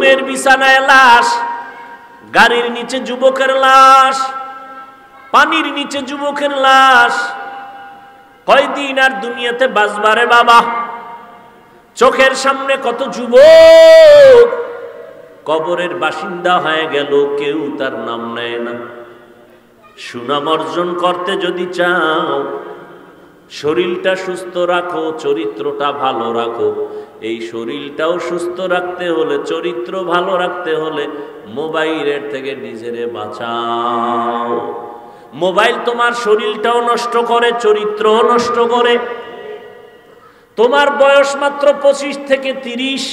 ঘুমের বিছানায় লাশ, গাড়ির নিচে যুবকের লাশ, পানির নিচে যুবকের লাশ। কয়দিন আর দুনিয়াতে বাঁচবারে বাবা? চোখের সামনে কত যুবক কবরের বাসিন্দা হয়ে গেল, কেউ তার নাম নেয় না। সুনাম অর্জন করতে যদি চাও, শরীরটা সুস্থ রাখো, চরিত্রটা ভালো রাখো। এই শরীরটাও সুস্থ রাখতে হলে, চরিত্র ভালো রাখতে হলে মোবাইলের থেকে নিজেরে বাঁচাও। মোবাইল তোমার শরীরটাও নষ্ট করে, চরিত্রও নষ্ট করে। তোমার বয়স মাত্র 25 থেকে 30,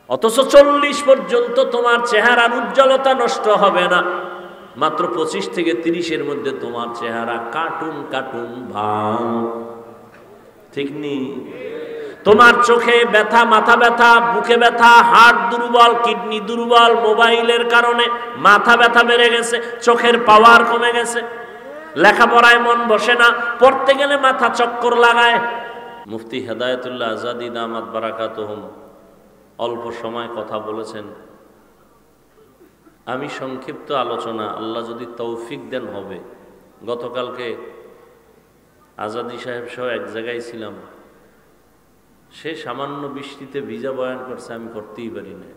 অথচ 40 পর্যন্ত তোমার চেহারার উজ্জ্বলতা নষ্ট হবে না। মাত্র 25 থেকে 30-এর মধ্যে তোমার চেহারা কার্টুন কার্টুন ভাব, ঠিক নেই? তোমার চোখে ব্যথা, মাথা ব্যথা, বুকে ব্যথা, হার্ট দুর্বল, কিডনি দুর্বল। মোবাইলের কারণে মাথা ব্যথা বেড়ে গেছে, চোখের পাওয়ার কমে গেছে, লেখাপড়ায় মন বসে না, পড়তে গেলে মাথা চক্কর লাগায়। মুফতি হেদায়েতুল্লাহ আজাদি দামাত বারাকাতুহুম অল্প সময় কথা বলেছেন। আমি সংক্ষিপ্ত আলোচনা, আল্লাহ যদি তৌফিক দেন হবে। গতকালকে আজাদি সাহেব সহ এক জায়গায় ছিলাম, সে সামান্য বৃষ্টিতে ভিজা বয়ান করছে, আমি করতেই পারি না।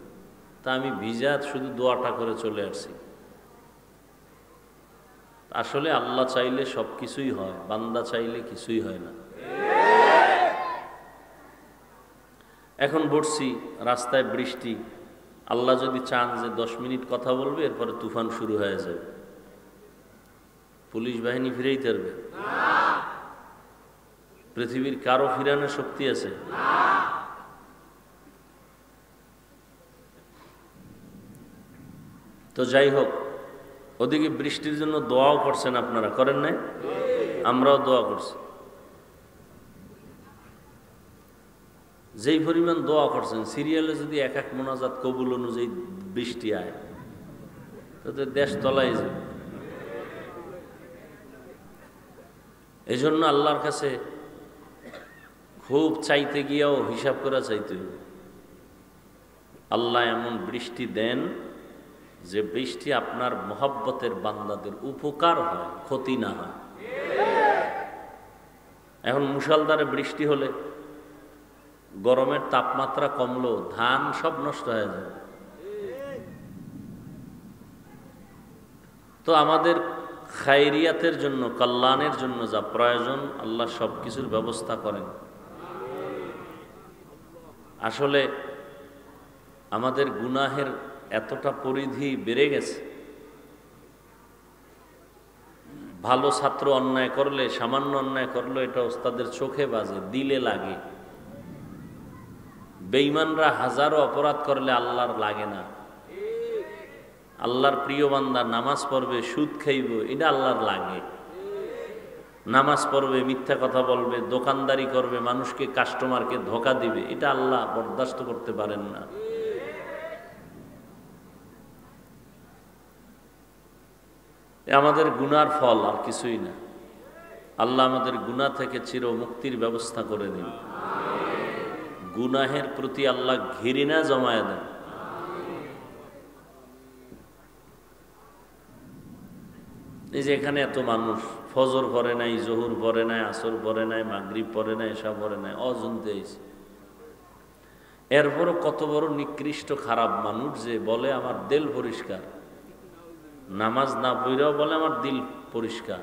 তা আমি ভিজা শুধু দোয়াটা করে চলে আসছি। আসলে আল্লাহ চাইলে সব কিছুই হয়, বান্দা চাইলে কিছুই হয় না। এখন বসছি রাস্তায়, বৃষ্টি। আল্লাহ যদি চান যে 10 মিনিট কথা বলবে, এরপরে তুফান শুরু হয়ে যাবে, পুলিশ বাহিনী ফিরেই পারবে? পৃথিবীর কারো ফিরানোর শক্তি আছে? তো যাই হোক, ওদিকে বৃষ্টির জন্য দোয়াও করছেন, আপনারা করেন নাই? আমরাও দোয়া করছি। যেই পরিমাণ দোয়া করছেন, সিরিয়ালে যদি এক এক মোনাজাত কবুল অনুযায়ী বৃষ্টি আয়, তাতে দেশ তলায় যাবে। এই জন্য আল্লাহর কাছে খুব চাইতে গিয়েও হিসাব করে চাইতে হবে। আল্লাহ এমন বৃষ্টি দেন যে বৃষ্টি আপনার মহব্বতের বান্দাদের উপকার হয়, ক্ষতি না হয়। এখন মুষলধারে বৃষ্টি হলে গরমের তাপমাত্রা কমলো, ধান সব নষ্ট হয়ে যায়। তো আমাদের খায়রিয়াতের জন্য, কল্যাণের জন্য যা প্রয়োজন, আল্লাহ সব কিছুর ব্যবস্থা করেন। আসলে আমাদের গুনাহের এতটা পরিধি বেড়ে গেছে, ভালো ছাত্র অন্যায় করলে, সামান্য অন্যায় করলে এটা ওস্তাদের চোখে বাজে, দিলে লাগে। বেঈমানরা হাজারো অপরাধ করলে আল্লাহর লাগে না। আল্লাহর প্রিয় বান্দা নামাজ পড়বে, সুদ খাইব, এটা আল্লাহর লাগে। নামাজ পড়বে, মিথ্যা কথা বলবে, দোকানদারি করবে, মানুষকে, কাস্টমারকে ধোঁকা দিবে, এটা আল্লাহ বরদাস্ত করতে পারেন না। আমাদের গুনার ফল আর কিছুই না। আল্লাহ আমাদের গুনাহ থেকে চির মুক্তির ব্যবস্থা করে দিন। গুনাহের প্রতি আল্লাহ ঘৃণা জমায়ে দেন। এই যে এখানে এত মানুষ ফজর পড়ে নাই, জোহর পড়ে নাই, আসর পড়ে নাই, মাগরিব পড়ে নাই, এশা পড়ে নাই, অজন্তে এসে, এরপরও কত বড় নিকৃষ্ট খারাপ মানুষ যে বলে আমার দিল পরিষ্কার, নামাজ না পড়াও বলে আমার দিল পরিষ্কার।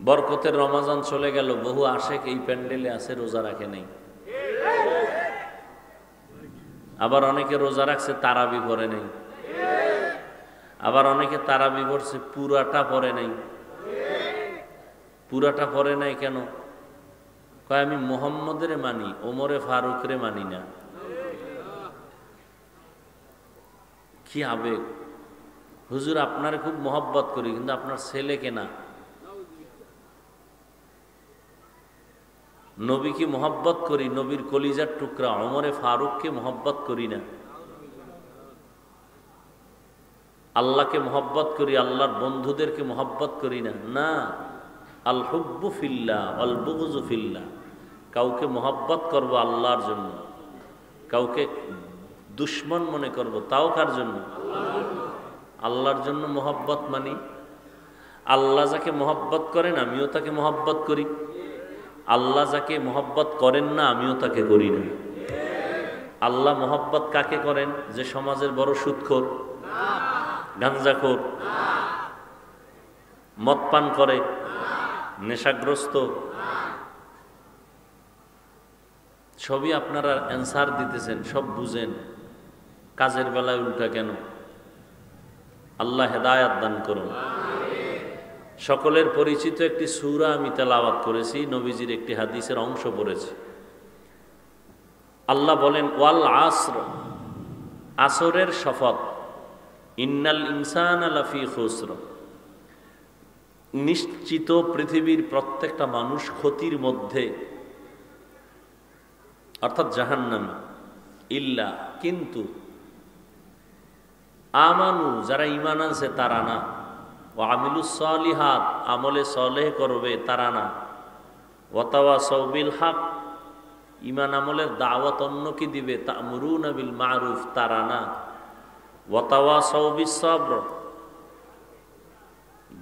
বরকতের রমাজান চলে গেল, বহু আশেক এই প্যান্ডেলে আছে, রোজা রাখে নাই। আবার অনেকে রোজা রাখছে, তারাবি পড়ে নাই। আবার অনেকে তারাবি পড়ছে, পুরাটা পড়ে নাই। পুরাটা পড়ে নাই কেন? কয় আমি মোহাম্মদের মানি, ওমরে ফারুকরে মানি না। কি আবেগ! হুজুর আপনার খুব মহব্বত করি, কিন্তু আপনার ছেলেকে না। নবীকে মহব্বত করি, নবীর কলিজার টুকরা ওমরে ফারুককে মহব্বত করি না। আল্লাহকে মহব্বত করি, আল্লাহর বন্ধুদেরকে মহব্বত করি না। না, আল হুব্বু ফিল্লাহ আল বুগযু ফিল্লাহ। কাউকে মহব্বত করব আল্লাহর জন্য, কাউকে দুশ্মন মনে করব তাও কার জন্য? আল্লাহর জন্য মহব্বত মানি। আল্লাহ যাকে মহব্বত করেন আমিও তাকে মহব্বত করি, আল্লাহ যাকে মহব্বত করেন না আমিও তাকে করি না। আল্লাহ মহব্বত কাকে করেন? যে সমাজের বড় সুদখোর, গাঞ্জাখোর, মদ পান করে, নেশাগ্রস্ত। সবই আপনারা অ্যান্সার দিতেছেন, সব বুঝেন, কাজের বেলায় উল্টা কেন? আল্লাহ হেদায়াত দান করুন। সকলের পরিচিত একটি সূরা আমি তেলাওয়াত করেছি, নবীজির একটি হাদিসের অংশ পড়েছি। আল্লাহ বলেন ওয়াল আসর, আসরের শপথ, ইন্নাল ইনসানা লাফি খুসর, নিশ্চিত পৃথিবীর প্রত্যেকটা মানুষ ক্ষতির মধ্যে, অর্থাৎ জাহান্নামী। ইল্লা, কিন্তু, আমানু, যারা ঈমান আনছে তারা না, ওয়া আমিলুস সালিহাত, আমলে সালেহ করবে তারা না, ওয়া তাওয়াসাউ বিল হক, ঈমান আমলের দাওয়াত অন্যকে দিবে, তা'মুরুনা বিল মা'রুফ তারা না, ওয়া তাওয়াসাউ বিস সাবর,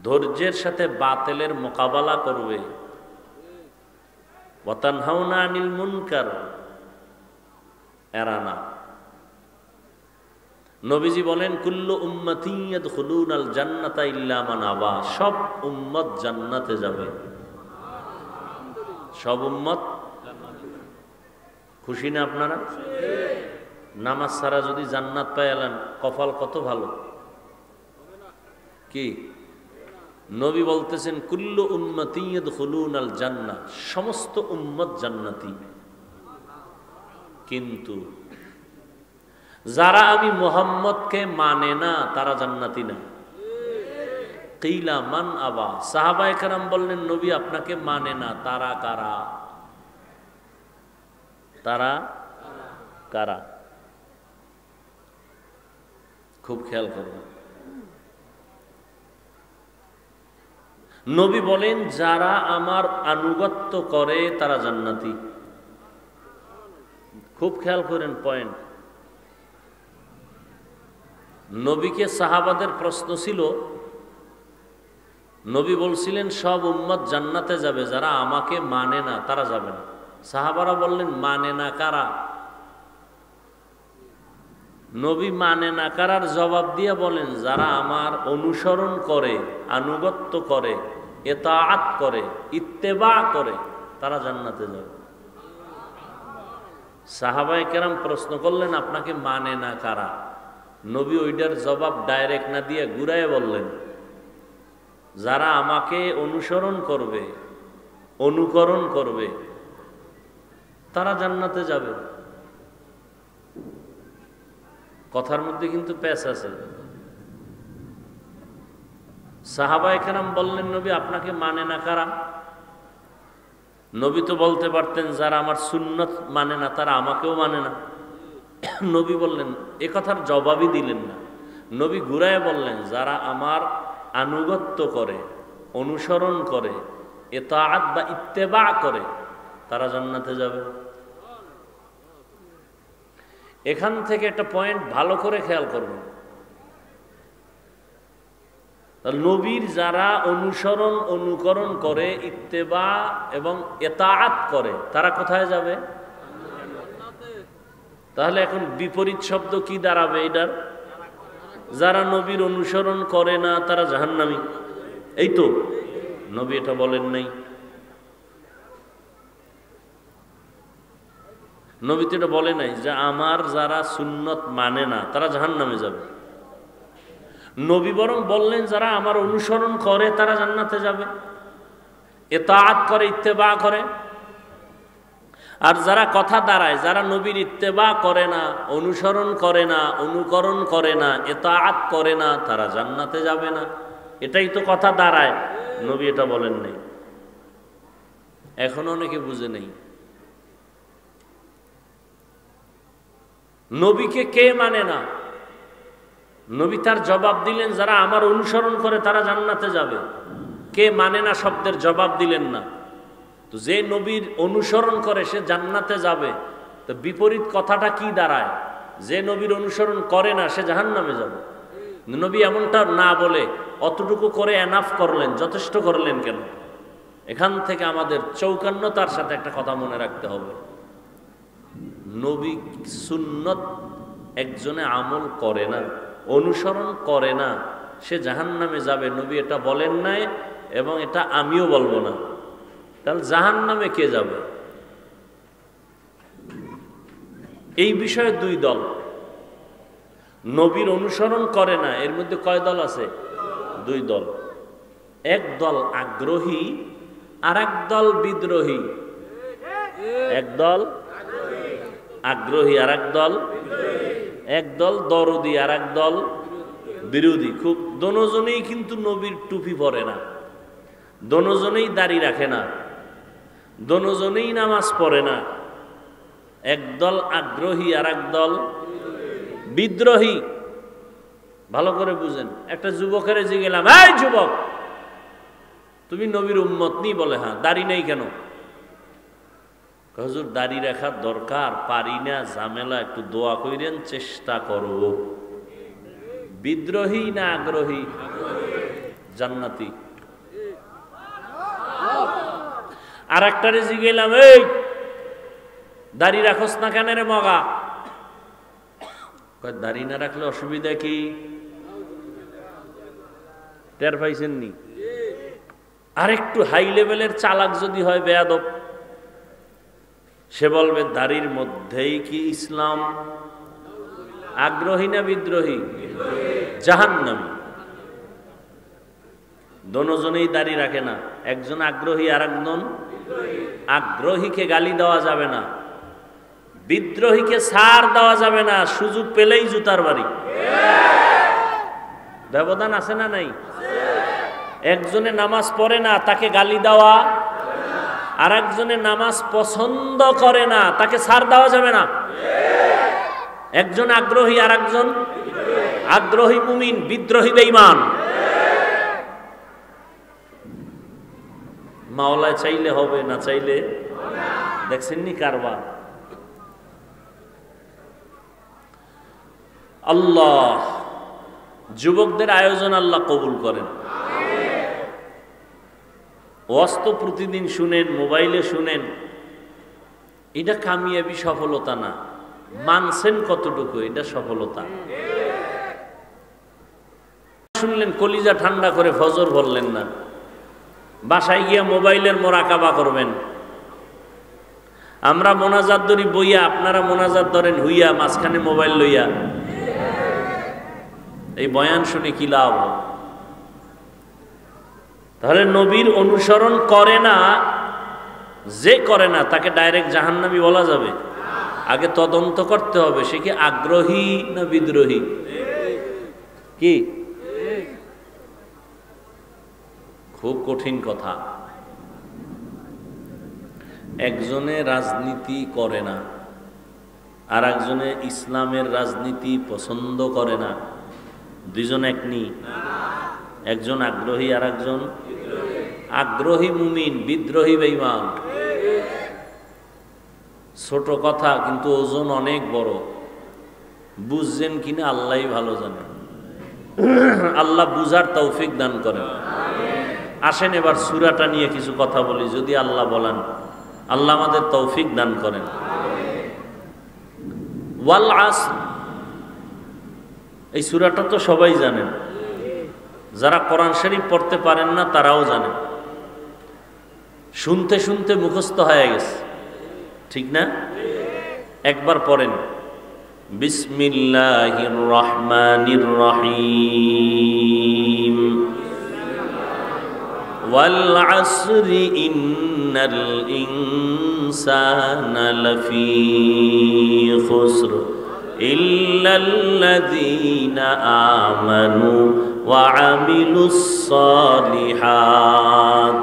ধৈর্যের সাথে বাতিলের মোকাবেলা করবে, ওয়া তানহাউনা আনিল মুনকার এরা না। নবীজি বলেন কুল্লু উম্মতি ইয়াদখুলুনাল জান্নাতা ইল্লা মান আবা, সব উম্মত জান্নাতে যাবে, সব উম্মত। খুশি না আপনারা? নামাজ ছাড়া যদি জান্নাত পাইলেন, কপাল কত ভালো। কি নবী বলতেছেন কুল্লু উম্মতি ইয়াদখুলুনাল জান্নাহ, সমস্ত উম্মত জান্নাতি, কিন্তু যারা আমি মুহাম্মদকে মানে না তারা জান্নাতি না। কিলা মান আবা, সাহাবায়ে কেরাম বললেন নবী আপনাকে মানে না, তারা কারা? তারা কারা? খুব খেয়াল করবেন। নবী বলেন যারা আমার আনুগত্য করে তারা জান্নাতি। খুব খেয়াল করেন পয়েন্ট। নবীকে সাহাবাদের প্রশ্ন ছিল, নবী বলছিলেন সব উম্মত জান্নাতে যাবে, যারা আমাকে মানে না তারা যাবে না। সাহাবারা বললেন মানে না কারা? নবী মানে না কারার জবাব দিয়ে বলেন যারা আমার অনুসরণ করে, আনুগত্য করে, ইতাআত করে, ইত্তেবা করে তারা জান্নাতে যাবে। সাহাবায়ে কেরাম প্রশ্ন করলেন আপনাকে মানে না কারা? নবী ওইটার জবাব ডাইরেক্ট না দিয়ে ঘুরায় বললেন যারা আমাকে অনুসরণ করবে, অনুকরণ করবে তারা জান্নাতে যাবে। কথার মধ্যে কিন্তু প্যাচ আছে। সাহাবায়ে কেরাম বললেন নবী আপনাকে মানে না কারা? নবী তো বলতে পারতেন যারা আমার সুন্নত মানে না তারা আমাকেও মানে না। নবী বললেন এ কথার জবাবই দিলেন না। নবী ঘুরায় বললেন যারা আমার আনুগত্য করে, অনুসরণ করে, ইতাআত বা ইত্তেবা করে তারা জান্নাতে যাবে। এখান থেকে একটা পয়েন্ট ভালো করে খেয়াল করবেন। নবীর যারা অনুসরণ, অনুকরণ করে, ইত্তেবা এবং ইতাআত করে তারা কোথায় যাবে? তাহলে এখন বিপরীত শব্দ কি দাঁড়াবে এটার? যারা নবীর অনুসরণ করে না তারা জাহান্নামী। এই তো নবী এটা বলেন নাই। নবী তো এটা বলে নাই যে আমার যারা সুন্নত মানে না তারা জাহান্নামে যাবে। নবী বরং বললেন যারা আমার অনুসরণ করে তারা জান্নাতে যাবে, ইতাআত করে, ইত্তেবা করে। আর যারা কথা দাঁড়ায়, যারা নবীর ইত্তেবা করে না, অনুসরণ করে না, অনুকরণ করে না, ইতাআত করে না তারা জান্নাতে যাবে না। এটাই তো কথা দাঁড়ায়। নবী এটা বলেন নাই। এখন অনেকে বুঝে নেই নবীকে কে মানে না। নবী তার জবাব দিলেন যারা আমার অনুসরণ করে তারা জান্নাতে যাবে। কে মানে না শব্দের জবাব দিলেন না। তো যে নবীর অনুসরণ করে সে জান্নাতে যাবে, তো বিপরীত কথাটা কি দাঁড়ায়? যে নবীর অনুসরণ করে না সে জাহান্নামে যাবে। নবী এমনটা না বলে অতটুকু করে এনাফ করলেন, যথেষ্ট করলেন কেন? এখান থেকে আমাদের চৌকান্নতার সাথে একটা কথা মনে রাখতে হবে, নবী সুন্নত একজনে আমল করে না, অনুসরণ করে না, সে জাহান্নামে যাবে। নবী এটা বলেন নাই এবং এটা আমিও বলবো না। তাহলে জাহান্নামে কে যাবে? এই বিষয়ে দুই দল। নবীর অনুসরণ করে না, এর মধ্যে কয় দল আছে? দুই দল। এক দল আগ্রহী আর এক দল বিদ্রোহী। এক দল আগ্রহী আর এক দল, এক দল দরদি আর এক দল বিরোধী। খুব দোনোজনেই কিন্তু নবীর টুপি পরে না, দোনোজনেই দাড়ি রাখে না, দোনোজনেই নামাজ পড়ে না। একদল আগ্রহী আর এক দল বিদ্রোহী। ভালো করে বুঝেন। একটা যুবকের জিজ্ঞেলাম, এই যুবক তুমি নবীর উম্মত নি? বলে হ্যাঁ। দাড়ি নেই কেন? হুজুর দাড়ি রাখার দরকার, পারি না, ঝামেলা, একটু দোয়া কইরেন, চেষ্টা করব। বিদ্রোহী না আগ্রহী? জান্নাতি। আর একটারে জিজ্ঞেলাম, এই দাড়ি রাখস না কেন রে মগা? দাড়ি না রাখলে অসুবিধা কি? টের পাইছেন নি? আর একটু হাই লেভেলের চালাক যদি হয়, বেয়াদব, সে বলবে দাড়ির মধ্যেই কি ইসলাম? আগ্রহী না বিদ্রোহী? জাহান্নামী। দোনোজনেই দাড়ি রাখে না, একজন আগ্রহী আর একজন আগ্রহীকে গালি দেওয়া যাবে না, বিদ্রোহীকে ছাড় দেওয়া যাবে না, সুযোগ পেলেই জুতার বাড়ি। ব্যবধান আছে না নাই? একজনে নামাজ পড়ে না, তাকে গালি দেওয়া, আর একজনে নামাজ পছন্দ করে না, তাকে ছাড় দেওয়া যাবে না। একজন আগ্রহী আর একজন আগ্রহী মুমিন, বিদ্রোহী বেঈমান। মাওলায় চাইলে হবে, না চাইলে দেখছেন নি কারবার। আল্লাহ যুবকদের আয়োজন আল্লাহ কবুল করেন। ওয়াজ তো প্রতিদিন শুনেন, মোবাইলে শুনেন, এটা কামিয়াবি, সফলতা না। মানছেন কতটুকু, এটা সফলতা। শুনলেন, কলিজা ঠান্ডা করে ফজর বললেন না, বাসায় গিয়া মোবাইলের মোরাকাবা করবেন। আমরা মোনাজাত ধরি বইয়া, আপনারা মোনাজাত ধরেন হইয়া, মাঝখানে মোবাইল লইয়া। এই বয়ান শুনে কি লাভ? তাহলে নবীর অনুসরণ করে না, যে করে না তাকে ডাইরেক্ট জাহান্নামী বলা যাবে? আগে তদন্ত করতে হবে, সে কি আগ্রহী না বিদ্রোহী। কি খুব কঠিন কথা। একজনে রাজনীতি করে না, আর একজনে ইসলামের রাজনীতি পছন্দ করে না, দুইজন এক নি? একজন আগ্রহী আর একজন আগ্রহী মুমিন, বিদ্রোহী বেঈমান। ছোট কথা কিন্তু ওজন অনেক বড়। বুঝছেন কিনা আল্লাহই ভালো জানে। আল্লাহ বুঝার তৌফিক দান করেন। আসেন এবার সূরাটা নিয়ে কিছু কথা বলি, যদি আল্লাহ বলেন। আল্লাহ আমাদের তৌফিক দান করেন। ওয়াল আসর, এই সূরাটা তো সবাই জানেন, যারা কোরআন শরীফ পড়তে পারেন না তারাও জানেন। শুনতে শুনতে মুখস্থ হয়ে গেছে, ঠিক না? একবার পড়েন, বিসমিল্লাহির রহমানির রহিম। ওয়াল আসরি ইন্নাল ইনসানা লাফি খুসর ইল্লাল্লাযীনা আমানু ওয়া আমিলুস সালিহাত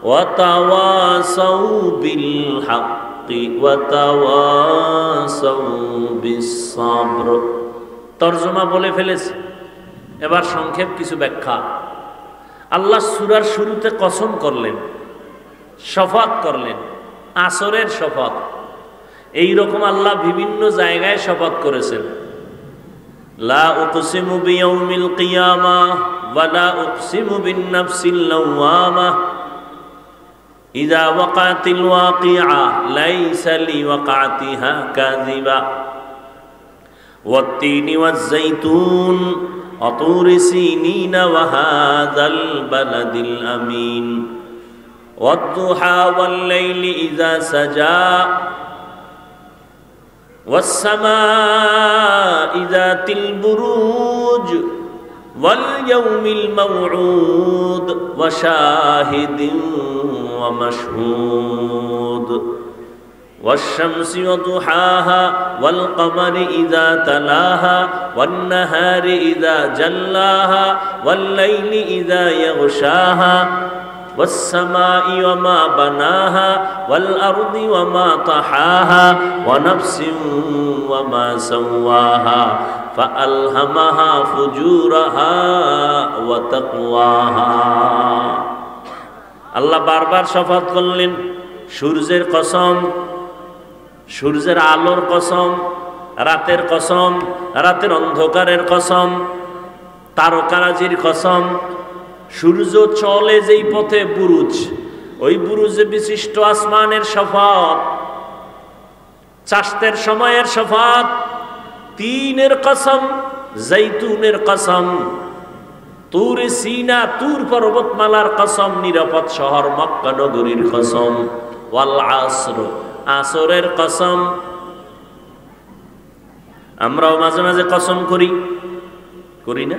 ওয়া তাওয়াসাউ বিল হাক্কি ওয়া তাওয়াসাউ বিস সাবর। তরজমা বলে ফেলেছি, এবার সংক্ষেপ কিছু ব্যাখ্যা। আল্লাহ সূরার শুরুতে কসম করলেন, শপথ করলেন, আসরের শপথ। এইরকম আল্লাহ বিভিন্ন জায়গায় শপথ করেছেন। লা উকসিমু বিয়াউমিল কিয়ামাহ ওয়া লা উকসিমু বিন-নাফসিল লাওয়ামাহ ইযা ওয়াকাতিল ওয়াকিআ লাইসা লিওয়াকাতিহা কাযিবা ওয়াত-তিনি ওয়াজ-যাইতুন ওয়া তুরি সিনিনা ওয়া হাযাল বালাদিল আমিন ওয়াদ-দুহা ওয়াল-লাইলি ইযা সাজা والسماء ذات البروج واليوم الموعود وشاهد ومشهود والشمس وضحاها والقمر إذا تلاها والنهار إذا جلاها والليل إذا يغشاها والسماء وما بناها والأرض وما طحاها ونفس وما سواها فألهمها فجورها وتقواها আল্লাহ বারবার শপথ করলেন সূর্যের কসম, সূর্যের আলোর কসম, রাতের কসম, রাতের অন্ধকারের কসম, তারকারাজির কসম। সূর্য চলে যেই পথে বুরুজ, ওই বুরুজে বিশিষ্ট আসমানের শপথ, চাষতের সময়ের শপথ, তিনের কসম, জৈতুনের কসম, তুর সিনা তুর পর্বতমালার কসম, নিরাপদ শহর মক্কা নগরীর কসম, ওয়াল আসর আসরের কসম। আমরাও মাঝে মাঝে কসম করি, করি না?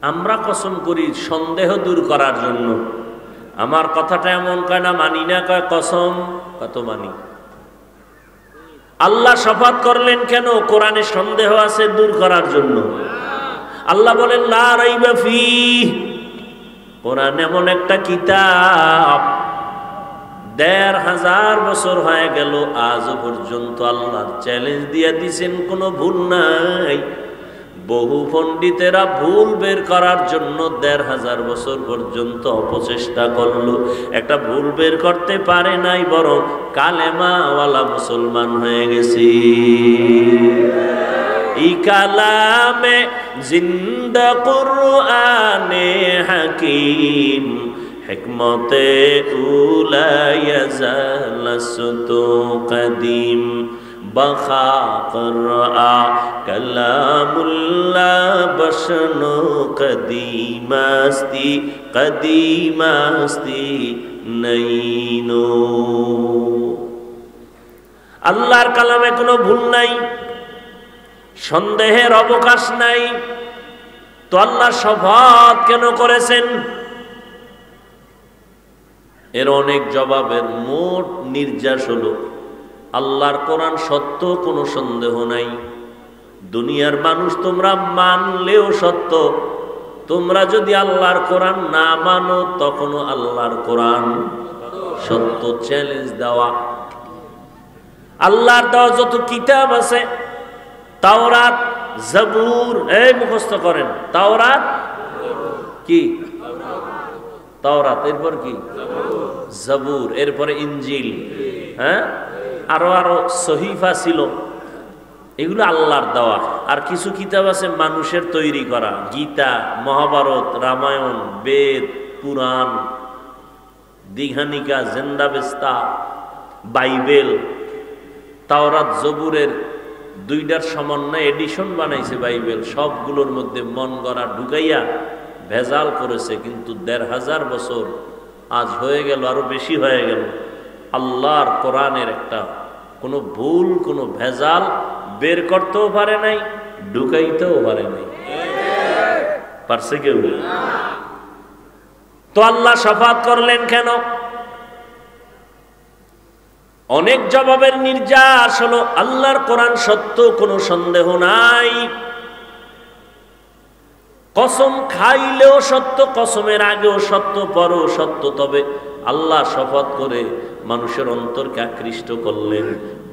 আমরা কসম করি সন্দেহ দূর করার জন্য। আমার কথাটা এমন কয় না মানি না, কয় কসম, কত মানি। আল্লাহ শপথ করলেন কেন? কোরআনে সন্দেহ আছে দূর করার জন্য। আল্লাহ বলেন লা রাইবা ফীহ, কোরআন এমন একটা কিতাব ১৫০০ বছর হয়ে গেল, আজ পর্যন্ত আল্লাহ চ্যালেঞ্জ দিয়ে দিয়েছেন, কোনো ভুল নাই। বহু পণ্ডিতেরা ভুল বের করার জন্য ১৫০০ বছর পর্যন্ত অপচেষ্টা করলো, একটা ভুল বের করতে পারে নাই, বরং কালেমাওয়ালা মুসলমান হয়ে গেছি। ই কালামে জিন্দা কুরআনে হাকিম হিকমতে উলা ইয়াজালাসতু কদিম বখা করআ কালামুল্লাহ বশনো কদিমাস্তি কদিমাস্তি নইনো। আল্লাহর কালামে কোনো ভুল নাই, সন্দেহের অবকাশ নাই। তো আল্লাহ শপথ কেন করেছেন? এর অনেক জবাবের মোট নির্যাস হলো আল্লাহর কোরআন সত্য, কোনো সন্দেহ নাই। দুনিয়ার মানুষ তোমরা মানলেও সত্য, তোমরা যদি আল্লাহর কোরআন না মানো তখনও আল্লাহর কোরআন সত্য। চ্যালেঞ্জ দেওয়া। আল্লাহর দেওয়া যত কিতাব আছে, তাওরাত, জবুর, এই মুখস্থ করেন, তাওরাত কি? তাওরাত, এরপর কি? জবুর, এরপরে ইনজিল, হ্যাঁ, আরো আরো সহিফা ছিল, এগুলো আল্লাহর দেওয়া। আর কিছু কিতাব আছে মানুষের তৈরি করা, গীতা, মহাভারত, রামায়ণ, বেদ, পুরাণ, দীঘানিকা, জেন্দাবেস্তা, বাইবেল। তাওরাত জবুরের দুইটার সমন্বয়ে এডিশন বানাইছে বাইবেল, সবগুলোর মধ্যে মন গড়া ঢুকাইয়া ভেজাল করেছে। কিন্তু ১৫০০ বছর আজ হয়ে গেল, আরো বেশি হয়ে গেল, আল্লাহর কোরআনের একটা কোনো ভুল, কোনো ভেজাল বের করতেও পারে নাই, ঢুকাইতেও পারে নাই। পারছে কেউ? তো আল্লাহ শপথ করলেন কেন? অনেক জবাবের নির্যাস হলো আল্লাহর কোরআন সত্য, কোনো সন্দেহ নাই। কসম খাইলেও সত্য, কসমের আগেও সত্য, পরেও সত্য। তবে আল্লাহ শপথ করে মানুষের অন্তরকে আকৃষ্ট করলেন।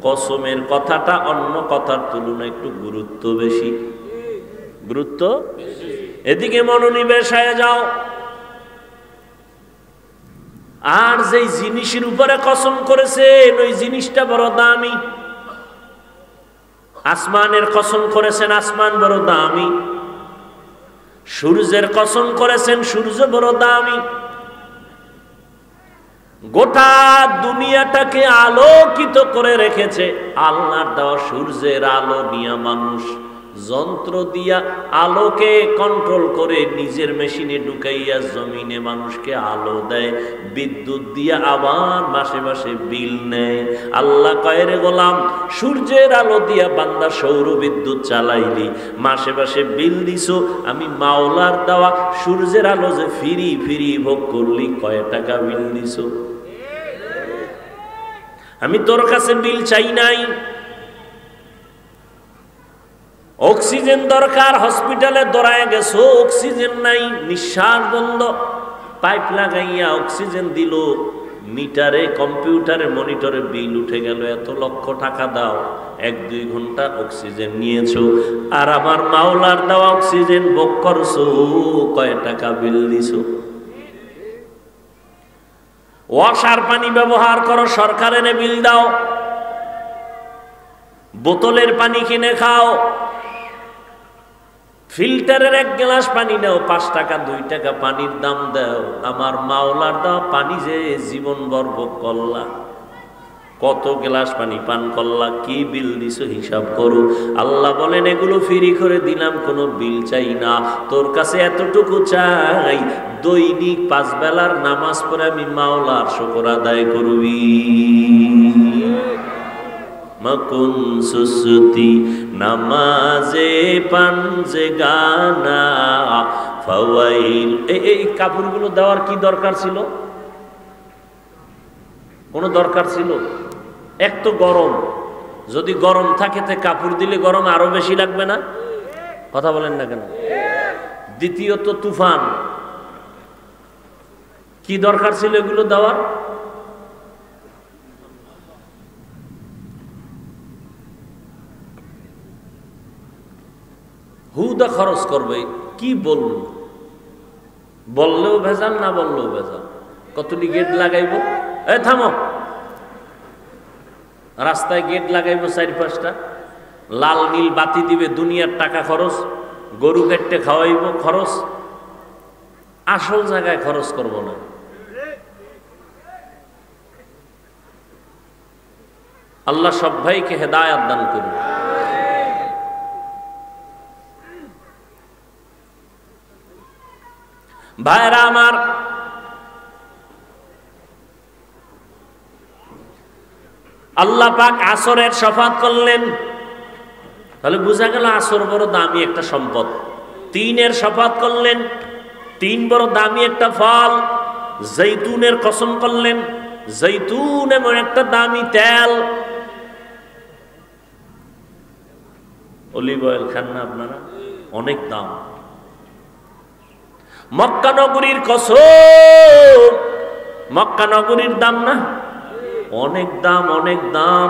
কসমের কথাটা অন্য কথার তুলনায় একটু গুরুত্ব বেশি, গুরুত্ব। এদিকে মনোনিবেশ হয়ে যাও। আর যেই জিনিসের উপরে কসম করেছেন ওই জিনিসটা বড় দামি। আসমানের কসম করেছেন, আসমান বড় দামি। সূর্যের কসম করেছেন, সূর্য বড় দামি। গোটা দুনিয়াটাকে আলোকিত করে রেখেছে আল্লাহর দেওয়া সূর্যের আলো নিয়ে মানুষ যন্ত্র দিয়া আলোকে কন্ট্রোল করে নিজের মেশিনে ঢুকাইয়া জমিনে মানুষকে আলো দেয়, বিদ্যুৎ দিয়া আবার মাসে মাসে বিল নেয়। আল্লাহ কয়, রে গোলাম, সূর্যের আলো দিয়া বান্দা সৌর বিদ্যুৎ চালাইলি, মাসে মাসে বিল দিছো, আমি মাওলার দেওয়া সূর্যের আলো যে ফিরি ফিরি ভোগ করলি, কয় টাকা বিল দিছো? আমি তোর কাছে বিল চাই নাই। অক্সিজেন দরকার, হসপিটালে দৌড়ায় গেছো, অক্সিজেন নাই, নিঃশ্বাস বন্ধ, পাইপ লাগাইয়া অক্সিজেন দিল, মিটারে কম্পিউটারে মনিটরে বিল উঠে গেল, এত লক্ষ টাকা দাও, 1-2 ঘন্টা অক্সিজেন নিয়েছো, আর আমার মাওলার দেওয়া অক্সিজেন ভোগ করছো, কয় টাকা বিল দিছো? ওয়াসার পানি ব্যবহার করো, সরকারের বিল দাও। বোতলের পানি কিনে খাও, ফিল্টারের 1 গ্লাস পানি নাও, 5 টাকা 2 টাকা পানির দাম দাও। আমার মাওলার দাও পানি যে জীবন ভোগ করলা, কত গ্লাস পানি পান করলা, কি বিল দিছো হিসাব করো। আল্লাহ বলেন, এগুলো ফ্রি করে দিলাম, কোনো বিল চাই না, তোর কাছে এতটুকু চাই, দৈনিক 5 বেলার নামাজ পড়ে আমি মাওলার শুকর আদায় করবি। মকুন সুসুতি নামাজে পাঞ্জে গানা ফাওয়াইল। এই কাপড়গুলো দেওয়ার কি দরকার ছিল? কোনো দরকার ছিল? এক তো গরম, যদি গরম থাকে তে কাপড় দিলে গরম আরো বেশি লাগবে না? কথা বলেন না কেন? দ্বিতীয়ত তুফান, কি দরকার ছিল এগুলো দেওয়ার? হুদা খরচ করবে, কি বলবো, বললেও ভেজাল, না বললেও ভেজাল। কতটি গেট লাগাইব? থামো, রাস্তায় গেট লাগাইব 4-5টা, লাল নীল বাতি দিবে, দুনিয়ার টাকা খরচ, গরু কেটে খাওয়াইব খরচ, আসল জায়গায় খরচ করব না। আল্লাহ সব ভাইকে হেদায়েত দান করুন। ভাইরা আমার, আল্লাহ পাক আসরের শফাত করলেন, তাহলে বোঝা গেল আসর বড় দামি একটা সম্পদ। 3-এর শফাত করলেন, 3 বড় দামি একটা ফল। জৈতুনের কসম করলেন, জৈতুন এমন একটা দামি তেল। অলিভ অয়েল খান না আপনারা? অনেক দাম। মক্কা নগরীর কসম, মক্কা নগরীর দাম না? অনেক দাম, অনেক দাম।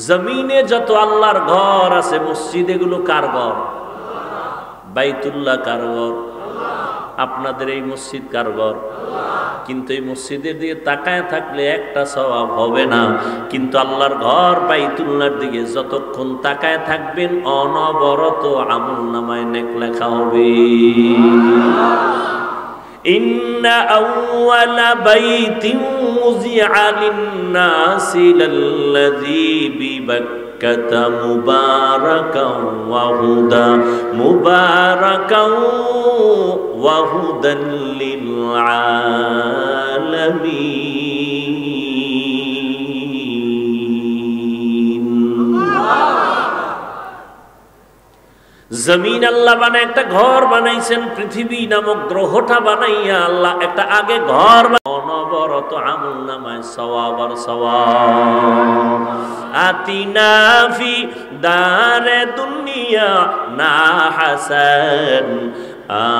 জমিনে যত আল্লাহর ঘর আছে, মসজিদ, এগুলো কার ঘর? বাইতুল্লাহ কার ঘর? আপনাদের এই মসজিদ কার ঘর? কিন্তু এই মসজিদের দিকে তাকায় থাকলে একটা সওয়াব হবে না, কিন্তু আল্লাহর ঘর বাইতুল্লাহর দিকে যতক্ষণ তাকায় থাকবেন অনবরত আমলনামায় নেক লেখা হবে। ইন্না আউওয়ালা বাইতিন উযিআ লিন-নাসি লাল্লাযী বিবাক্কাতা মুবারাকান ওয়া হুদা মুবারাকান ওয়া হুদাল লিল আলামিন। জমিন আল্লাহ বানায় একটা ঘর বানাইছেন, পৃথিবী নামক গ্রহটা বানাইয়া আল্লাহ একটা আগে ঘর, অনবরত আমলনামায় সওয়াব আর সওয়াব। আতিনা ফি দারে দুনিয়া না হাসান,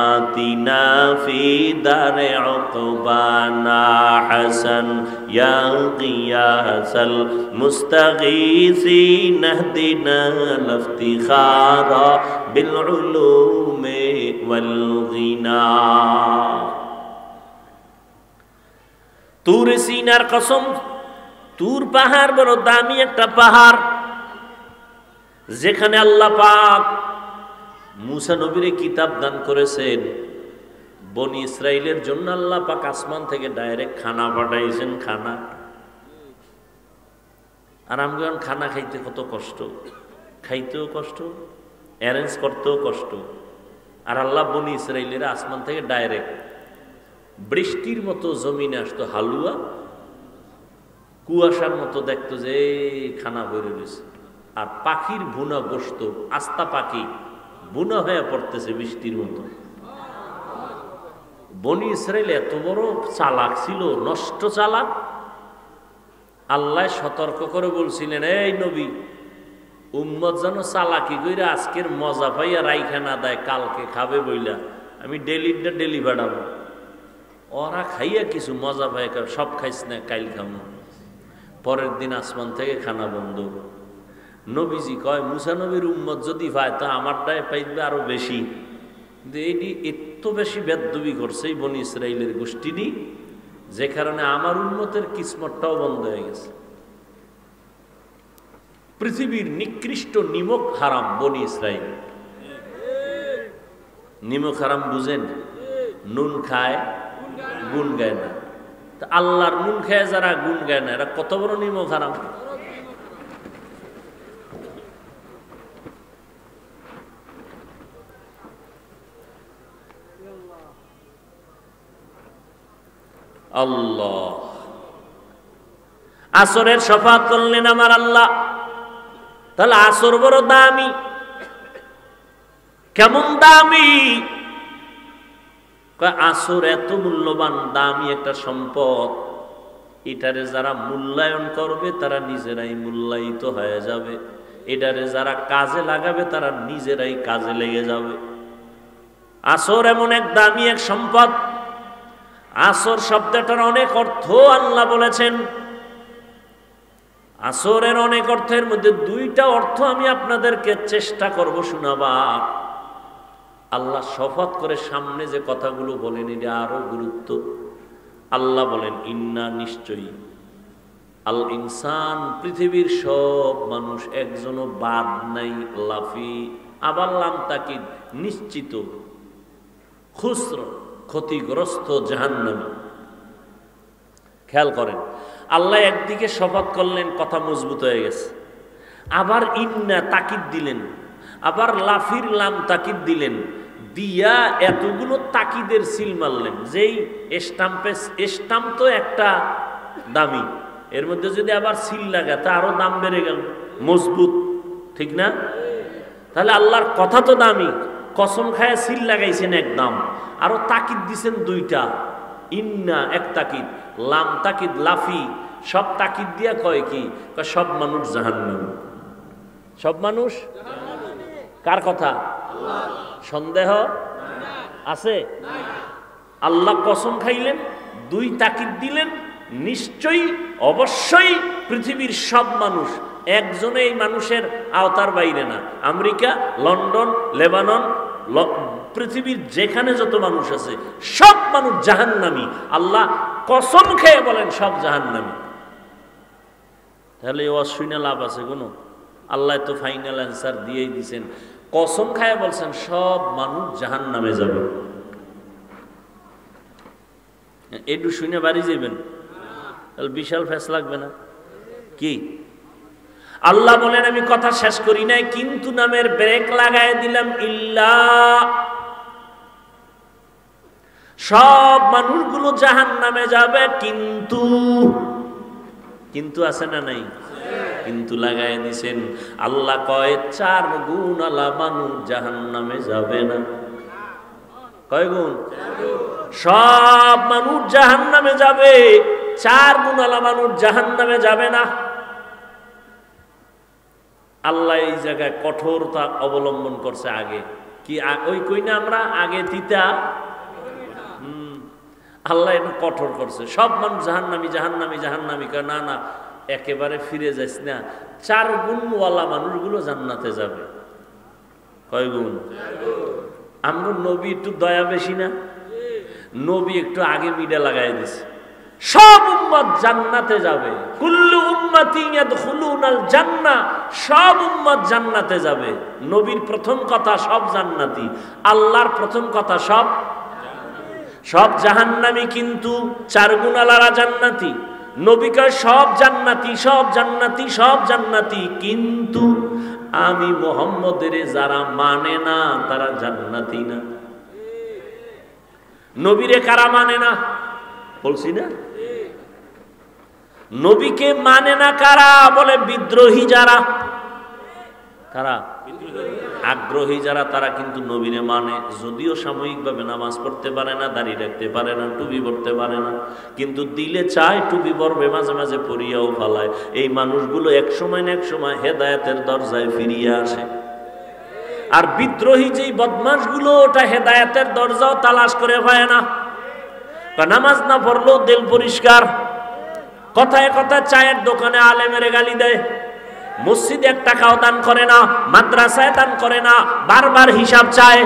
আতিনা ফি দারে উকবানা হাসান, ইয়া গিয়াসাল মুস্তাগীসিন ইহদিনা লিফতিখারা বিল উলুমি ওয়াল গিনা। তুরে সিনার কসম, তুর পাহাড় বড় দামি একটা পাহাড়, যেখানে আল্লাহ পাক মুসা নবীরে কিতাব দান করেছেন। বনি ইসরাইলের জন্য আল্লাহ পাক আসমান থেকে ডাইরেক্ট খানা পাঠাইছেন, খানা। আর আমরা খানা খাইতে কত কষ্ট, খাইতেও কষ্ট, অ্যারেঞ্জ করতেও কষ্ট। আর আল্লাহ বনি ইসরাইলের আসমান থেকে ডাইরেক্ট বৃষ্টির মতো জমিনে আসতো হালুয়া, কুয়াশার মতো দেখতো যে খানা বেড়ে রয়েছে। আর পাখির বুনা বসত, আস্তা পাখি বুনা হয়ে পড়তেছে বৃষ্টির মতো। বনি ইসরাইল এত বড় চালাক ছিল, নষ্ট চালাক। আল্লাহ সতর্ক করে বলছিলেন, এই নবী, উম্মত যেন চালাকি কইরা আজকের মজা পাইয়া রাইখা না দেয়, কালকে খাবে বইলা আমি ডেলি বাড়াবো। ওরা খাইয়া কিছু মজা পাই, সব খাইস না, কাইল খামো। পরের দিন আসমান থেকে খানা বন্ধ। নবীজি কয়, মুসা নবীর উম্মত যদি পায় তা আমারটায় পাইবে আরো বেশি। কিন্তু এটি এত বেশি বেদবি করছে এই বনি ইসরাইলের গোষ্ঠীটি, যে কারণে আমার উম্মতের কিসমতটাও বন্ধ হয়ে গেছে। পৃথিবীর নিকৃষ্ট নিমক হারাম বনি ইসরাইল। নিমক হারাম বুঝেন? নুন খায়, গুণ গায় না। তা আল্লাহর নুন খায় যারা গুণ গায় না, এরা কত বড় নিমক হারাম। আল্লাহ আসরের শফাত করলেন আমার আল্লাহ। তাহলে আসর বড় দামি। কেমন দামি? আসর এত মূল্যবান দামি একটা সম্পদ, এটারে যারা মূল্যায়ন করবে তারা নিজেরাই মূল্যায়িত হয়ে যাবে। এটারে যারা কাজে লাগাবে তারা নিজেরাই কাজে লেগে যাবে। আসর এমন এক দামি এক সম্পদ। আসর শব্দটার অনেক অর্থ আল্লাহ বলেছেন। আসরের অনেক অর্থের মধ্যে দুইটা অর্থ আমি আপনাদেরকে চেষ্টা করব শোনাবা। আল্লাহ শপথ করে সামনে যে কথাগুলো বলেন এটা আরো গুরুত্ব। আল্লাহ বলেন, ইন্না নিশ্চয়ই, আল ইনসান পৃথিবীর সব মানুষ, একজনও বাদ নাই, লাফি আবার লাম তাকিদ নিশ্চিত, খুসর ক্ষতিগ্রস্ত, জাহান্নামী। খেয়াল করেন, আল্লাহ একদিকে শপথ করলেন, কথা মজবুত হয়ে গেছে। আবার ইন্না তাকিদ দিলেন, আবার লাফির লাম তাকিদ দিলেন, দিয়া এতগুলো তাকিদের সিল মারলেন। যেই স্টাম্প তো একটা দামি, এর মধ্যে যদি আবার সিল লাগা তা আরো দাম বেড়ে গেল, মজবুত, ঠিক না? তাহলে আল্লাহর কথা তো দামি, কসম খায় সিল লাগাইছেন এক দাম, আরো তাকিদ দিছেন দুইটা। ইন্না এক তাকিদ, লাম তাকিদ, লাফি, সব তাকিদ দিয়া কয় কি? সব মানুষ জাহান্নামী। সব মানুষ কার কথা? সন্দেহ আছে? আল্লাহ কসম খাইলেন, দুই তাকিদ দিলেন, নিশ্চয়ই অবশ্যই পৃথিবীর সব মানুষ, একজনে এই মানুষের আওতার বাইরে না। আমেরিকা, লন্ডন, লেবানন, পৃথিবীর যেখানে যত মানুষ আছে সব মানুষ জাহান্নামী। আল্লাহ কসম খেয়ে বলেন সব জাহান্নামী। তাহলে অশুনে লাভ আছে কোনো? আল্লাহ তো ফাইনাল অ্যান্সার দিয়েই দিছেন, কসম খায় বলছেন সব মানুষ জাহান্নামে যাবে। একটু শুনে বাড়ি যাবেন, তাহলে বিশাল ফেস লাগবে না কি? আল্লাহ বলেন, আমি কথা শেষ করি নাই, কিন্তু নামের ব্রেক লাগায় দিলাম। ইল্লা, সব মানুষগুলো জাহান্নামে যাবে, কিন্তু, কিন্তু আছে না নাই? কিন্তু লাগায় দিছেন। আল্লাহ কয় 4 গুণ আলা মানুষ জাহান্নামে যাবে না। কয় গুণ? সব মানুষ জাহান্নামে যাবে, 4 গুণ আলা মানুষ জাহান্নামে যাবে না। আল্লাহ এই জায়গায় কঠোরতা অবলম্বন করছে। আগে কি ওই কই না আমরা আগে তিতা, আল্লাহ এটা কঠোর করছে। সব মানুষ জাহান্নামী জাহান্নামী জাহান্নামী। না না, একেবারে ফিরে যাইস না, 4 গুণওয়ালা মানুষগুলো জান্নাতে যাবে। কয় গুণ? আমরা নবী একটু দয়া বেশি না? নবী একটু আগে মিডা লাগাই দিছে, সব উম্মত জান্নাতে যাবে। কুল্লু উম্মতি ইয়াদখুলুনাল জান্নাহ, সব উম্মত জান্নাতে যাবে। নবীর প্রথম কথা সব জান্নাতি, আল্লাহর প্রথম কথা সব জাহান্নামী, কিন্তু চার গুণালারা জান্নাতি। নবী কয় সব জান্নাতি, সব জান্নাতি, সব জান্নাতি, কিন্তু আমি মুহাম্মদের যারা মানে না তারা জান্নাতি না। নবীরে কারা মানে না বলছি না? নবীকে মানে না কারা? বলে বিদ্রোহী যারা। কারা? আগ্রহী যারা, তারা কিন্তু নবীরে মানে। যদিও সাময়িকভাবে নামাজ পড়তে পারে না, দাড়ি রাখতে পারে না, টুপি পড়তে পারে না, কিন্তু দিলে চায় টুপি পরবে, মাঝে মাঝে পরিয়াও ফালায়। এই মানুষগুলো এক সময় না এক সময় হেদায়েতের দরজায় ফিরিয়ে আসে। আর বিদ্রোহী যেই বদমাশগুলো, ওটা হেদায়েতের দরজাও তালাশ করে পায় না। নামাজ না পড়লেও দিল পরিষ্কার, কথায় কথায় চায়ের দোকানে আলেমের গালি দেয়, মসজিদে এক টাকাও দান করে না, মাদ্রাসায় দান করে না, বারবার হিসাব চায়।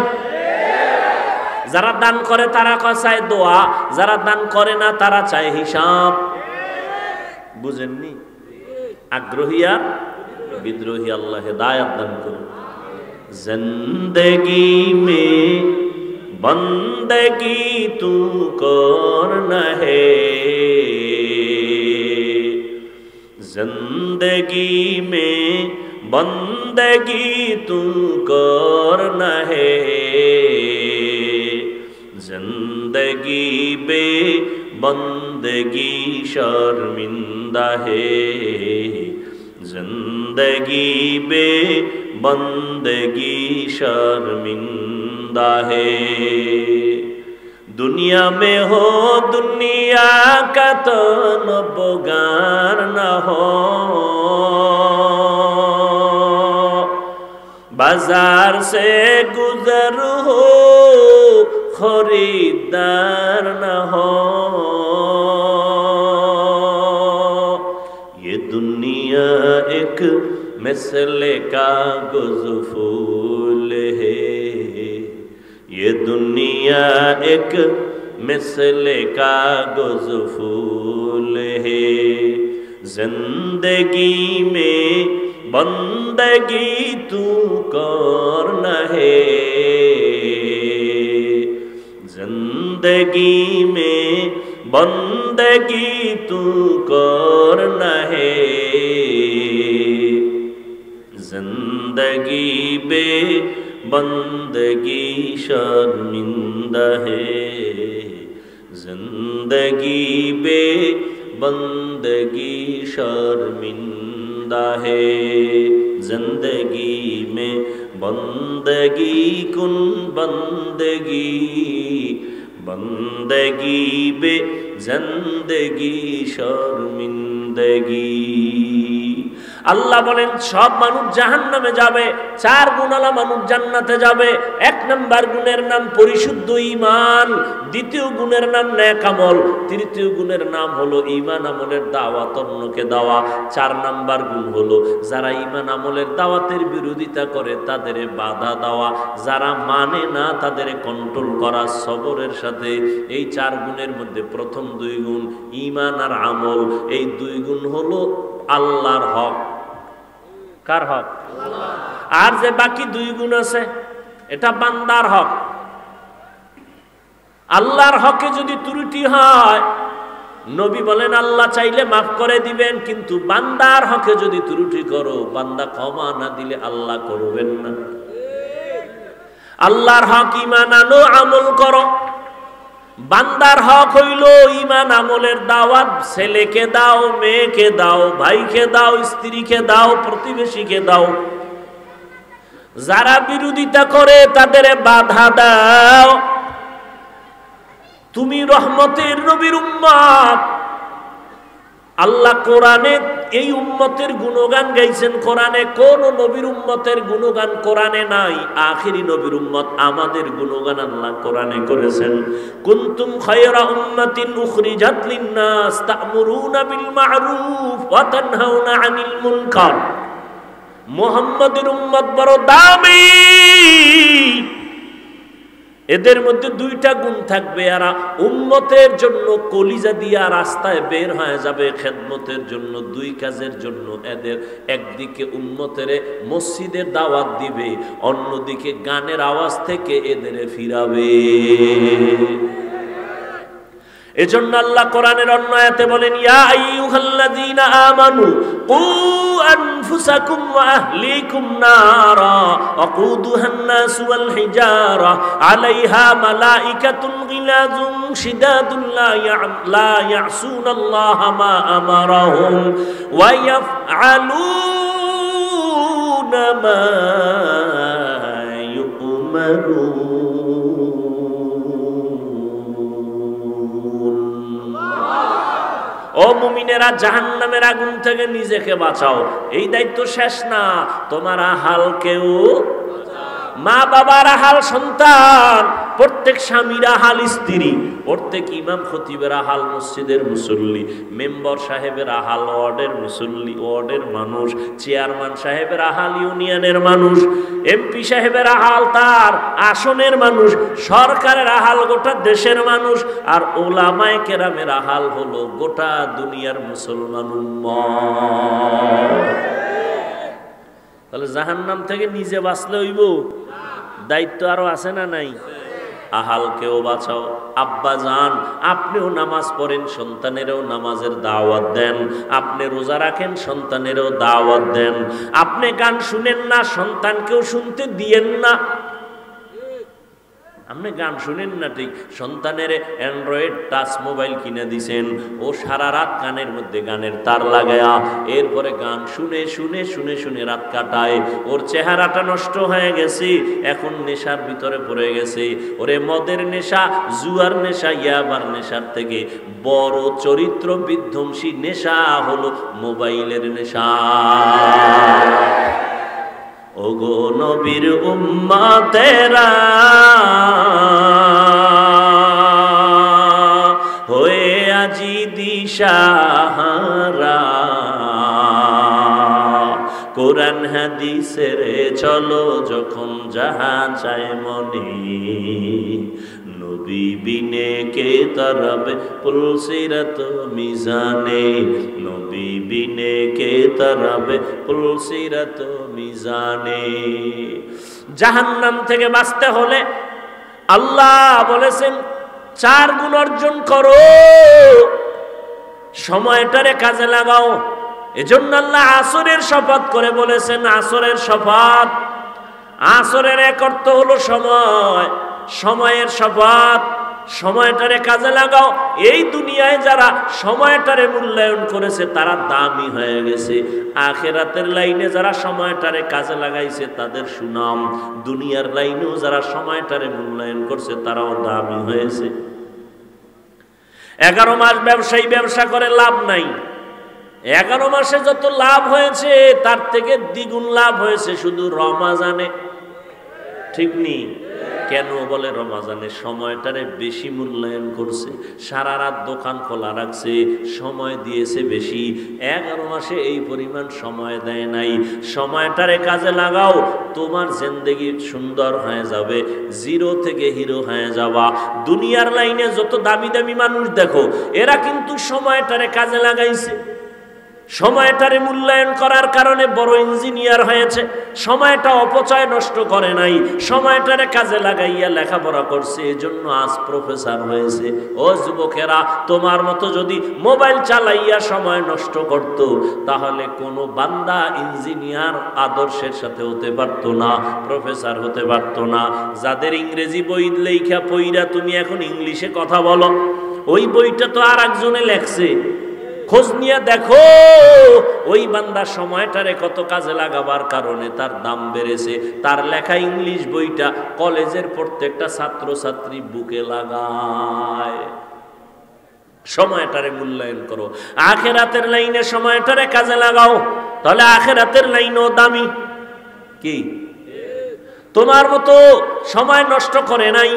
যারা দান করে তারা চায় দোয়া, যারা দান করে না তারা চায় হিসাব। বুঝেননি? আগ্রহী আর বিদ্রোহী। আল্লাহ হেদায়েত দান করুন। জিন্দেগি মে বন্দেগি তু করনা হে, जिंदगी में बंदगी तू करना है, जिंदगी बे बंदगी शर्मिंदा है, जिंदगी बे बंदगी शर्मिंदा है। दुनिया में हो दुनिया का तो नबगार न हो, बाजार से गुजर हो खरीदार न हो। ये दुनिया एक मिसले कागज फूल है, ये दुनिया एक मिसले कागज फूल है, जिंदगी में बंदगी तू करना है, जिंदगी में बंदगी तू करना है, जिंदगी बे बंदगी शर्मिंदा है, जिंदगी बे बंदगी शर्मिंदा है। जिंदगी में बंदगी कुन बंदगी, बंदगी बे जिंदगी शर्मिंदगी। আল্লাহ বলেন সব মানুষ জাহান্নামে যাবে, চার গুণালা মানুষ জান্নাতে যাবে। এক নাম্বার গুণের নাম পরিশুদ্ধ ঈমান, দ্বিতীয় গুণের নাম নেক আমল, তৃতীয় গুণের নাম হলো ঈমান আমলের দাওয়াত অন্যকে দেওয়া। চার নাম্বার গুণ হলো যারা ঈমান আমলের দাওয়াতের বিরোধিতা করে তাদের বাধা দেওয়া, যারা মানে না তাদের কন্ট্রোল করা সবরের সাথে। এই চার গুণের মধ্যে প্রথম দুই গুণ ঈমান আর আমল, এই দুই গুণ হলো আল্লাহর হক। কার হক? আর যে বাকি দুই গুণ আছে এটা বান্দার হক। আল্লাহর হকে যদি ত্রুটি হয়, নবী বলেন আল্লাহ চাইলে মাফ করে দিবেন, কিন্তু বান্দার হকে যদি ত্রুটি করো, বান্দা ক্ষমা না দিলে আল্লাহ করবেন না। আল্লাহর হক ঈমান আনো, আমল করো। বান্দার হক হইল ঈমান আমলের দাওয়াত, ছেলেকে দাও, মেয়েকে দাও, ভাইকে দাও, স্ত্রীকে দাও, প্রতিবেশীকে দাও। যারা বিরোধিতা করে তাদের বাধা দাও। তুমি রহমতের নবীর উম্মত। আল্লাহ কোরআনে এই উম্মতের গুণগান গাইছেন। কোরআনে কোন নবীর উম্মতের গুণগান কোরআনে নাই। আখিরি নবীর উম্মত আমাদের গুণগান আল্লাহ কোরআনে করেছেন। কুনতুম খায়রা উম্মাতিন উখরিজাত লিন-নাস তা'মুরুনা বিল মা'রুফ ওয়া তানহাউনা আনিল মুনকার। মুহাম্মাদের উম্মত বড় দামি। এদের মধ্যে দুইটা গুণ থাকবে, এরা উম্মতের জন্য কলিজা দিয়া রাস্তায় বের হয়ে যাবে খেদমতের জন্য, দুই কাজের জন্য। এদের একদিকে উম্মতের মসজিদের দাওয়াত দিবে, অন্যদিকে গানের আওয়াজ থেকে এদের ফিরাবে। এজন্য আল্লাহ কোরআনের অন্য আয়াতে বলেন, ইয়া আইয়ুহাল্লাযীনা আমানু কু আনফুসাকুম ওয়া আহলিকুম নারা ওয়াকুদুহান নাসু ওয়াল হিজারা আলাইহা মালাইকাতুন গিলাযুন শিদাদুন লা ইয়াসুনাল্লাহা মা আমারাহুম ওয়া ইয়াফআলুনা মা ইউমারুন। ও মুমিনেরা, জাহান্নামের আগুন থেকে নিজেকে বাঁচাও। এই দায়িত্ব শেষ না, তোমার আহালকেও, মা বাবার আহাল সন্তান, প্রত্যেক স্বামীর আহাল স্ত্রী, প্রত্যেক ইমাম খতিবের আহাল মসজিদের মুসল্লি, মেম্বার সাহেবের আহাল ওয়ার্ডের মুসল্লি, ওয়ার্ডের মানুষ, চেয়ারম্যান সাহেবের আহাল ইউনিয়নের মানুষ, এমপি সাহেবের আহাল তার আসনের মানুষ, সরকারের আহাল গোটা দেশের মানুষ, আর ওলামায়ে কেরামের আহাল হলো গোটা দুনিয়ার মুসলমান উম্মত। তাহলে জাহান্নাম থেকে নিজে বাঁচলে হইব, দায়িত্ব আরো আছে না নাই? আহালকেও বাঁচাও। আব্বা জান, আপনিও নামাজ পড়েন, সন্তানেরও নামাজের দাওয়াত দেন। আপনি রোজা রাখেন, সন্তানেরও দাওয়াত দেন। আপনি গান শুনেন না, সন্তানকেও শুনতে দিয়েন না। আপনি গান শুনেন না ঠিক, সন্তানের অ্যান্ড্রয়েড টাচ মোবাইল কিনে দিছেন, ও সারা রাত কানের মধ্যে গানের তার লাগায়া এরপরে গান শুনে শুনে শুনে শুনে রাত কাটায়। ওর চেহারাটা নষ্ট হয়ে গেছে, এখন নেশার ভিতরে পড়ে গেছে। ওরে মদের নেশা, জুয়ার নেশা, ইয়াবার নেশার থেকে বড় চরিত্র বিধ্বংসী নেশা হলো মোবাইলের নেশা। ওগো নবীর উম্মতেরা হয়ে আজি দিশাহারা, কোরআন হাদিসের চলো যখন যাহা চায় মনে, নবী বিনে কে তরবে পুলসিরত মিজানে, নবী বিনে কে তরবে পুলসিরত মিজানে। জাহান্নাম থেকে বাঁচতে হলে আল্লাহ বলেছেন 4 গুণ অর্জন করো, সময়টারে কাজে লাগাও। এজন্য আল্লাহ আসরের শপথ করে বলেছেন, আসরের শপথ। আসরের এক অর্থ হলো সময়, সময়ের শপথ। সময়টারে কাজে লাগাও। এই দুনিয়ায় যারা সময়টারে মূল্যায়ন করেছে তারা দামি হয়ে গেছে, আখিরাতের লাইনে যারা সময়টারে কাজে লাগাইছে তাদের সুনাম, দুনিয়ার লাইনেও যারা সময়টারে মূল্যায়ন করছে তারাও দামি হয়েছে। 11 মাস ব্যবসায়ী ব্যবসা করে লাভ নাই, 11 মাসে যত লাভ হয়েছে তার থেকে দ্বিগুণ লাভ হয়েছে শুধু রমাজানে। ঠিক নেই? কেন বলে রমাজানে সময়টারে বেশি মূল্যায়ন করছে, সারা রাত দোকান খোলা রাখছে, সময় দিয়েছে বেশি। 11 মাসে এই পরিমাণ সময় দেয় নাই। সময়টারে কাজে লাগাও, তোমার জিন্দেগি সুন্দর হয়ে যাবে, জিরো থেকে হিরো হয়ে যাবা। দুনিয়ার লাইনে যত দামি দামি মানুষ দেখো, এরা কিন্তু সময়টারে কাজে লাগাইছে। সময়টারে মূল্যায়ন করার কারণে বড় ইঞ্জিনিয়ার হয়েছে, সময়টা অপচয় নষ্ট করে নাই, সময়টারে কাজে লাগাইয়া লেখাপড়া করছে, এজন্য আজ প্রফেসর হয়েছে। ও যুবকেরা, তোমার মতো যদি মোবাইল চালাইয়া সময় নষ্ট করত তাহলে কোনো বান্দা ইঞ্জিনিয়ার আদর্শের সাথে হতে পারত না, প্রফেসর হতে পারত না। যাদের ইংরেজি বই লেখা পইরা তুমি এখন ইংলিশে কথা বলো, ওই বইটা তো আর একজনে লেখছে, খোঁজ নিয়ে দেখো ওই বান্দা সময়টারে কত কাজে লাগাবার কারণে তার দাম বেড়েছে। তার লেখা ইংলিশ বইটা কলেজের প্রত্যেকটা ছাত্র ছাত্রী বুকে লাগায়। সময়টারে মূল্যায়ন করো, আখিরাতের লাইনে সময়টারে কাজে লাগাও, তাহলে আখিরাতের লাইনও দামি। কি তোমার মতো সময় নষ্ট করে নাই,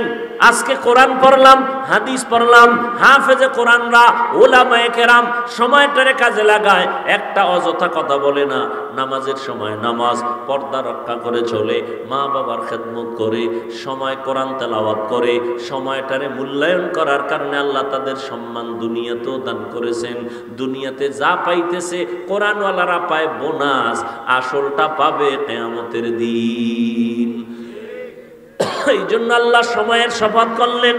আজকে কোরআন পড়লাম, হাদিস পড়লাম, হাফেজে কোরআনরা, উলামায়ে কেরাম সময়টারে কাজে লাগায়, একটা অযথা কথা বলে না। নামাজের সময় নামাজ, পর্দা রক্ষা করে চলে, মা বাবার খেদমত করে, সময় কোরআন তেলাওয়াত করে, সময়টারে মূল্যায়ন করার কারণে আল্লাহ তাদের সম্মান দুনিয়াতেও দান করেছেন। দুনিয়াতে যা পাইতেছে কোরআনওয়ালারা পায় বোনাস, আসলটা পাবে কিয়ামতের দিন। এই জন্য আল্লাহ সময়ের শপথ করলেন,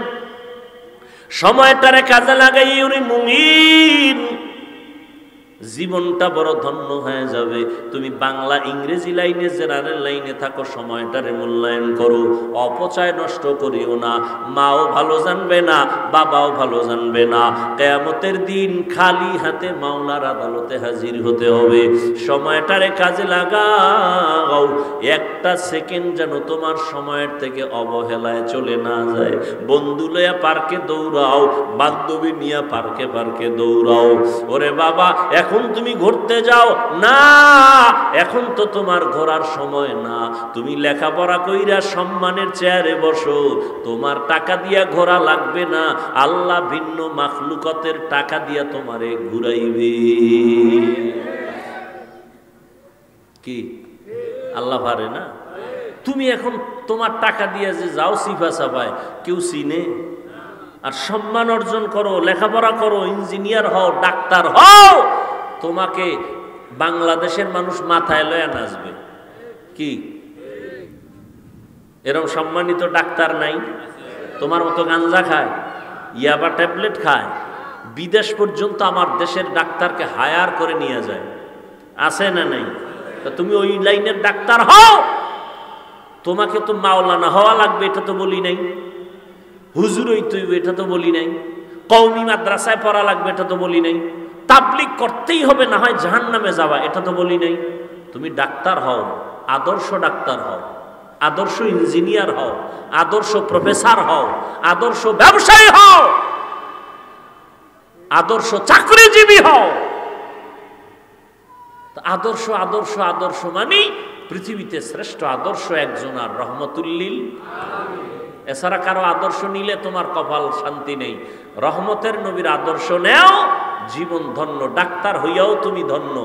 সময়টারে কাজে লাগাই উনি মুমিন, জীবনটা বড় ধন্য হয়ে যাবে। তুমি বাংলা ইংরেজি লাইনে জেনারেল লাইনে থাকো, সময়টারে মূল্যায়ন করো, অপচয় নষ্ট করিও না। মাও ভালো জানবে না, বাবাও ভালো জানবে না, কিয়ামতের দিন খালি হাতে মাওলার আদালতে হাজির হতে হবে। সময়টারে কাজে লাগাও, একটা সেকেন্ড যেন তোমার সময়ের থেকে অবহেলায় চলে না যায়। বন্ধু লইয়া পার্কে দৌড়াও, বান্ধবী নিয়া পার্কে পার্কে দৌড়াও। ওরে বাবা, এখন তুমি ঘুরতে যাও না, এখন তো তোমার ঘোরার সময় না। তুমি লেখাপড়া কইরা সম্মানের চেয়ারে বসো, তোমার টাকা দিয়া ঘোরা লাগবে না, আল্লাহ ভিন্ন মাখলুকতের টাকা দিয়া তোমারে ঘুরাইবে। কি আল্লাহ পারে না? তুমি এখন তোমার টাকা দিয়া যে যাও সিফা সাফায়, কেউ চিনে? আর সম্মান অর্জন করো, লেখাপড়া করো, ইঞ্জিনিয়ার হও, ডাক্তার হও, তোমাকে বাংলাদেশের মানুষ মাথায় লয়া নাচবে। কি এরকম সম্মানিত ডাক্তার নাই? তোমার মতো গাঞ্জা খায়, ইয়াবা ট্যাবলেট খায়, বিদেশ পর্যন্ত আমার দেশের ডাক্তারকে হায়ার করে নিয়ে যায়, আছে না নাই? তুমি ওই লাইনের ডাক্তার হও, তোমাকে তো মাওলানা হওয়া লাগবে এটা তো বলি নাই, হুজুর হইতে হইবে এটা তো বলি নাই, কওমি মাদ্রাসায় পড়া লাগবে এটা তো বলি নাই, তাবলীগ করতেই হবে না হয় জাহান্নামে যাওয়া এটা তো বলি নাই। তুমি ডাক্তার হও, আদর্শ ডাক্তার হও, আদর্শ ইঞ্জিনিয়ার হও, আদর্শ প্রফেসর হও, আদর্শ ব্যবসায়ী হও, আদর্শ চাকরিজীবী হও। আদর্শ আদর্শ আদর্শ মানে পৃথিবীতে শ্রেষ্ঠ আদর্শ একজন আর রহমতুল্লিল আলামিন। এছাড়া কারো আদর্শ নিলে তোমার কপাল শান্তি নেই। রহমতের নবীর আদর্শ নেও, জীবন ধন্য। ডাক্তার হইয়াও তুমি ধন্য,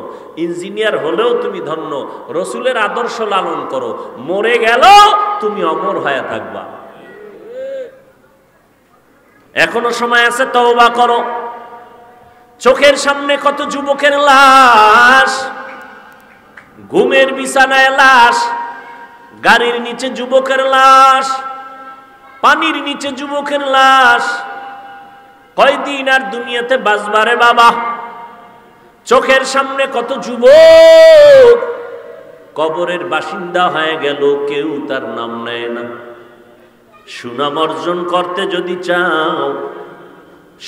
ইঞ্জিনিয়ার হলেও তুমি ধন্য। রসুলের আদর্শ লালন করো, মরে গেল তুমি অমর হয়ে থাকবা। এখনো সময় আছে, তওবা করো। চোখের সামনে কত যুবকের লাশ, ঘুমের বিছানায় লাশ, গাড়ির নিচে যুবকের লাশ, পানির নিচে যুবকের লাশ। কয়দিন আর দুনিয়াতে বাঁচবারে বাবা? চোখের সামনে কত যুবক কবরের বাসিন্দা হয়ে গেল, কেউ তার নাম নেয় না। সুনাম অর্জন করতে যদি চাও,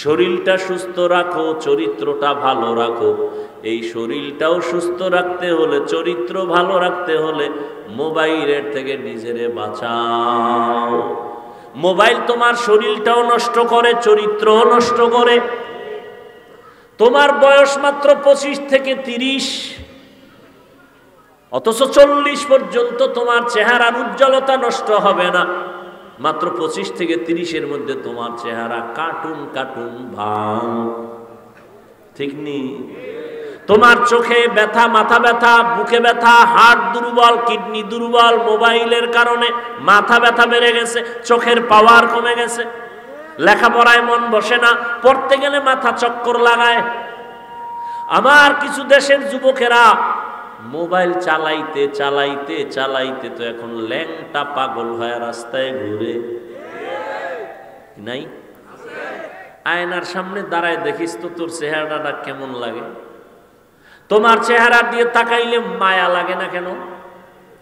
শরীরটা সুস্থ রাখো, চরিত্রটা ভালো রাখো। এই শরীরটাও সুস্থ রাখতে হলে, চরিত্র ভালো রাখতে হলে মোবাইলের থেকে নিজেরে বাঁচাও। মোবাইল তোমার শরীরটাও নষ্ট করে, চরিত্রও নষ্ট করে। তোমার বয়স মাত্র 25 থেকে 30, অথচ 40 পর্যন্ত তোমার চেহারার উজ্জ্বলতা নষ্ট হবে না। মাত্র 25 থেকে 30-এর মধ্যে তোমার চেহারা কার্টুন কার্টুন ভাব, ঠিক নেই? তোমার চোখে ব্যথা, মাথা ব্যথা, বুকে ব্যথা, হার্ট দুর্বল, কিডনি দুর্বল, মোবাইলের কারণে মাথা ব্যথা বেড়ে গেছে, চোখের পাওয়ার কমে গেছে, লেখাপড়ায় মন বসে না, পড়তে গেলে মাথা চক্কর লাগায়। আমার কিছু দেশের যুবকেরা মোবাইল চালাইতে চালাইতে চালাইতে তো এখন ল্যাংটা পাগল হয়ে রাস্তায় ঘুরে। নাই? আয়নার সামনে দাঁড়ায় দেখিস তো তোর চেহারাটা কেমন লাগে। তোমার চেহারা দিয়ে তাকাইলে মায়া লাগে না কেন?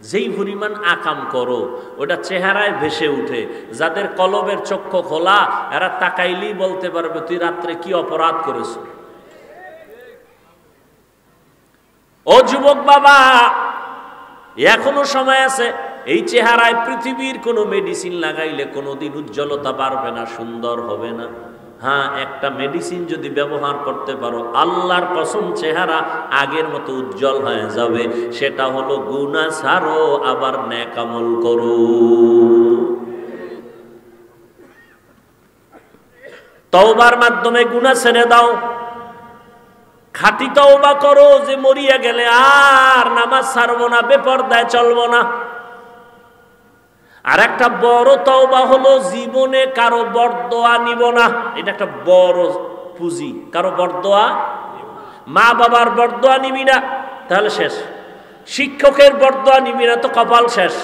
যেই পরিমাণ আকাম করো ওটা চেহারায় ভেসে উঠে। যাদের কলবের চক্ষু খোলা এরা তাকাইলেই বলতে পারবে তুই রাত্রে কি অপরাধ করেছ। ও যুবক বাবা, এখনো সময় আছে। এই চেহারায় পৃথিবীর কোনো মেডিসিন লাগাইলে কোনোদিন উজ্জ্বলতা বাড়বে না, সুন্দর হবে না। হ্যাঁ, একটা মেডিসিন যদি ব্যবহার করতে পারো, আল্লাহর কসম চেহারা আগের মতো উজ্জ্বল হয়ে যাবে। সেটা হলো গুনাহ ছাড়ো, আবার নেক আমল করো। তওবার মাধ্যমে গুনাহ ছেড়ে দাও, খাঁটি তওবা করো যে মরিয়া গেলে আর নামাজ ছাড়বো না, বেপরদায় চলবো না। আর একটা বড় তওবা হলো জীবনে কারো বরদোয়া নিব না। এটা একটা বড় পুঁজি, কারো বরদোয়া, মা বাবার বরদোয়া নিবি না তাহলে শেষ, শিক্ষকের বরদোয়া নিবি না তো কপাল শেষ।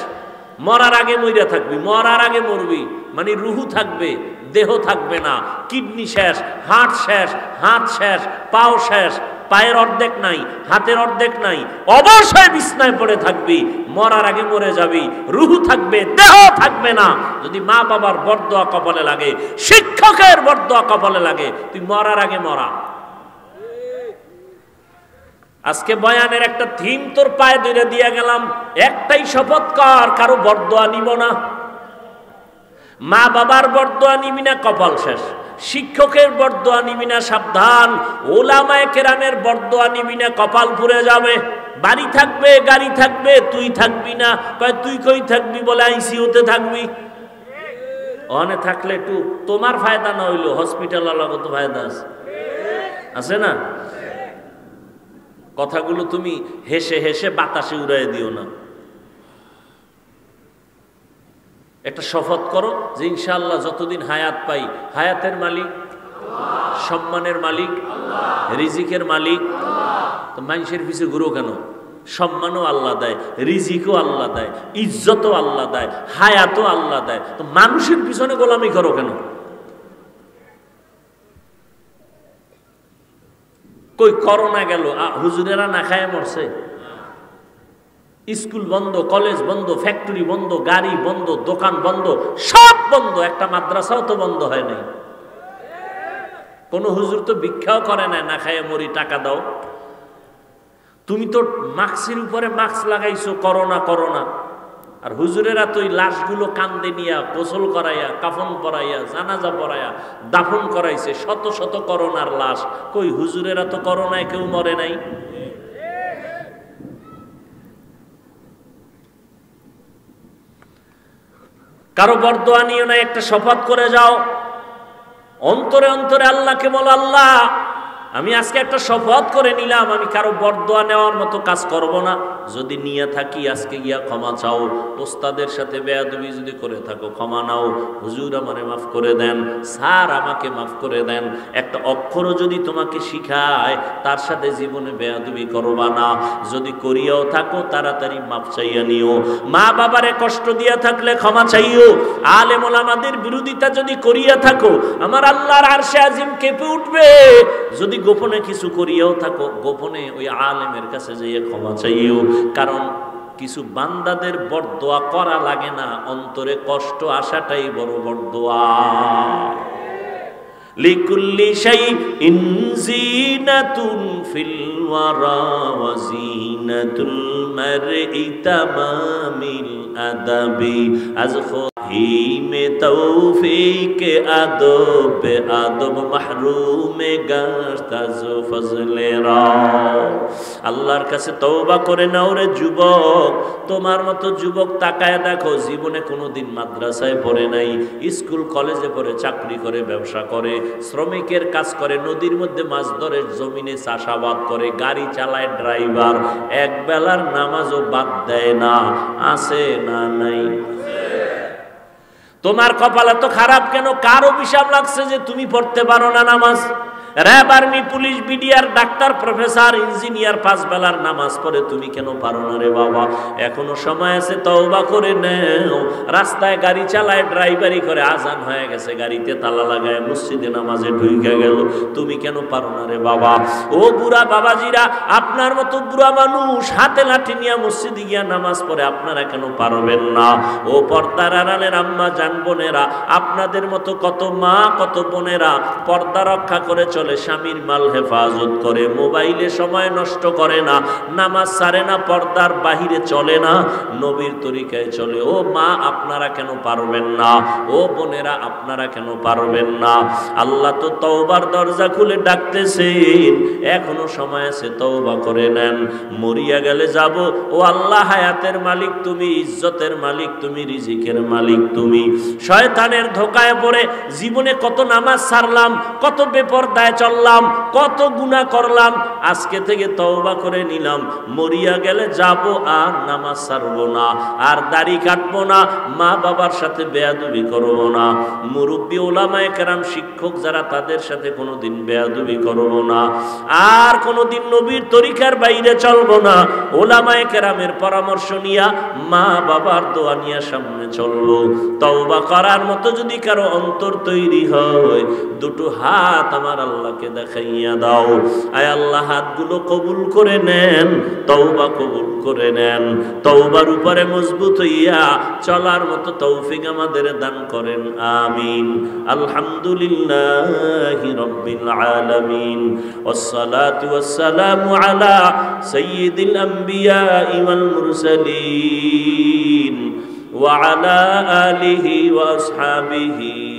মরার আগে মইরা থাকবি, মরার আগে মরবি, মানে রুহু থাকবে, দেহ থাকবে না, কিডনি শেষ, হার্ট শেষ, হাত শেষ, পাও শেষ, পায়ের অর্ধেক নাই, হাতের অর্ধেক নাই, অবশ্যই বিছনায় পড়ে থাকবি, মরার আগে মরে যাবি, রুহু থাকবে, দেহ থাকবে না। যদি মা বাবার বরদোয়া কপালে লাগে, শিক্ষকের বরদোয়া কপালে লাগে, তুই মরার আগে মরা। আজকে বয়ানের একটা থিম তোর পায়ে ধরে দিয়ে গেলাম, একটাই শপথ কর, কারো বরদোয়া নিব না। মা বাবার বরদোয়া নিবি না, কপাল শেষ। শিক্ষকের বরদোয়া নিবি না, সাবধান। ওলামায়ে কেরামের বরদোয়া নিবি না, কপাল পুড়ে যাবে। বাড়ি থাকবে, গাড়ি থাকবে, তুই থাকবি না। কয় তুই কই থাকবি বলে আইসিইউতে থাকবি। ওখানে থাকলে একটু তোমার ফায়দা না হইলো হসপিটাল আলাগত ফায়দা আছে, আছে না? কথাগুলো তুমি হেসে হেসে বাতাসে উড়াই দিও না। একটা শপথ করো যে ইনশাআল্লাহ যতদিন হায়াত পাই, হায়াতের মালিক, সম্মানের মালিক, রিজিকের মালিক। তো মানুষের পিছে ঘুরো কেন? সম্মানও আল্লাহ দেয়, রিজিকও আল্লাহ দেয়, ইজ্জতও আল্লাহ দেয়, হায়াতও আল্লাহ দেয়। তো মানুষের পিছনে গোলামি করো কেন? কই করোনা গেল, হুজুরেরা না খায় মরছে? স্কুল বন্ধ, কলেজ বন্ধ, ফ্যাক্টরি বন্ধ, গাড়ি বন্ধ, দোকান বন্ধ, সব বন্ধ। একটা মাদ্রাসাও তো বন্ধ হয় নাই। কোন হুজুর তো ভিক্ষাও করে না, না খায় মরি টাকা দাও। তুমি তো মাস্কের উপরে মাস্ক লাগাইছো, করোনা করোনা। আর হুজুরেরা তো ওই লাশগুলো কান্দে নিয়া গোসল করাইয়া, কাফন পরাইয়া, জানাজা পরাইয়া দাফন করাইছে, শত শত করোনার লাশ। কই হুজুরেরা তো করোনায় কেউ মরে নাই। কারো বরদোয়া নিও না, একটা শপথ করে যাও। অন্তরে অন্তরে আল্লাহকে বলো, আল্লাহ আমি আজকে একটা শপথ করে নিলাম, আমি কারো বরদোয়া নেওয়ার মতো কাজ করব না। যদি নিয়ে থাকি আজকে গিয়া ক্ষমা চাও। ওস্তাদের সাথে বেয়াদবি যদি করে থাকো ক্ষমা নাও। হুজুর আমারে মাফ করে দেন, স্যার আমাকে মাফ করে দেন। একটা অক্ষরও যদি তোমাকে শিখায় তার সাথে জীবনে বেয়াদবি করবা না। যদি করিয়াও থাকো তাড়াতাড়ি মাফ চাইয়া নিও। মা বাবারে কষ্ট দিয়া থাকলে ক্ষমা চাইও। আলেম ওলামাদের বিরোধিতা যদি করিয়া থাকো, আমার আল্লাহর আরশে আজিম কেঁপে উঠবে। যদি গোপনে কিছু করিয়াও থাকো, গোপনে ওই আলেমের কাছে যাইয়া ক্ষমা চাইও। কারণ কিছু বান্দাদের বরদোয়া করা লাগে না, অন্তরে কষ্ট আসাটাই বড় বরদোয়া। লিকুল্লি শাইইন জিনাতুন ফিল ওয়ারা ওয়া জিনাতুল মারই তামামিল আদাবি আজ খোহিমে তৌফিক আদব আদব মাহরুমে গাস্তাজ ফজলেরা। আল্লাহর কাছে তওবা করে নাও রে যুবক। তোমার মতো যুবক তাকায় দেখো, জীবনে কোনোদিন মাদ্রাসায় পড়ে নাই, স্কুল কলেজে পড়ে, চাকরি করে, ব্যবসা করে, শ্রমিকের কাজ করে, নদীর মধ্যে মাছ ধরে, জমিনে চাষাবাদ করে, গাড়ি চালায়, ড্রাইভার, এক বেলার নামাজও বাদ দেয় না। আছে না নাই? তোমার কপালে তো খারাপ কেন? কার অভিশাপ লাগছে যে তুমি পড়তে পারো না নামাজ? RAB, army, police, BDR, doctor, professor, engineer 5 বেলার নামাজ পড়ে, তুমি কেন পারো না রে বাবা? এখনো সময় আছে, তওবা করে নেও। রাস্তায় গাড়ি চালায়, ড্রাইভারি করে, আজান হয়ে গেছে, গাড়িতে তালা লাগায়, মসজিদে নামাজে ঢুকে গেল, তুমি কেন পারো না রে বাবা? ও বুড়া বাবাজিরা, আপনার মতো বুড়া মানুষ হাতে লাঠি নিয়ে মসজিদে গিয়া নামাজ পড়ে, আপনারা কেন পারবেন না? ও পর্দার আড়ালের আম্মা জান বোনেরা, আপনাদের মতো কত মা, কত বোনেরা পর্দা রক্ষা করে চলে, স্বামীর মাল হেফাজত করে, মোবাইলে সময় নষ্ট করে না, নামাজ ছাড়ে না, পর্দার বাহিরে চলে না, নবীর তরিকায় চলে। ও মা, আপনারা কেন পারবেন না? ও বোনেরা, আপনারা কেন পারবেন না? আল্লাহ তো তওবার দরজা খুলে ডাকতেছেন, এখনো সময় আছে, তওবা করে নেন। মরিয়া গেলে যাব। ও আল্লাহ, হায়াতের মালিক তুমি, ইজ্জতের মালিক তুমি, রিজিকের মালিক তুমি। শয়তানের ধোকায় পড়ে জীবনে কত নামাজ ছাড়লাম, কত বেপরদায় চললাম, কত গুনাহ করলাম, আজকে থেকে তওবা করে নিলাম। মরিয়া গেলে যাব, আর নামাজ ছাড়বো না, আর দাড়ি কাটবো না, মা বাবার সাথে বেয়াদবি করবো না, মুরব্বী ওলামায়ে কেরাম শিক্ষক যারা তাদের সাথে কোনোদিন বেয়াদবি করবো না, আর কোনোদিন নবীর তরিকার বাইরে চলবো না। ওলামায়ে কেরামের পরামর্শ নিয়া, মা বাবার দোয়া নিয়া সামনে চলবো। তওবা করার মতো যদি কারো অন্তর তৈরি হয়, দুটো হাত আমার আল্লাহকে দেখাইয়া দাও। আয় আল্লাহ, হাতগুলো কবুল করে নেন, তওবা কবুল করে নেন। তওবার উপরে মজবুত হইয়া চলার মতো তৌফিক আমাদের দান করেন, আমিন। আলহামদুলিল্লাহি রাব্বিল আলামিন, ওয়াসসালাতু ওয়াসসালামু আলা সাইয়্যিদিল আম্বিয়া ওয়াল মুরসালিন ওয়া আলা আলিহি ওয়া আসহাবিহি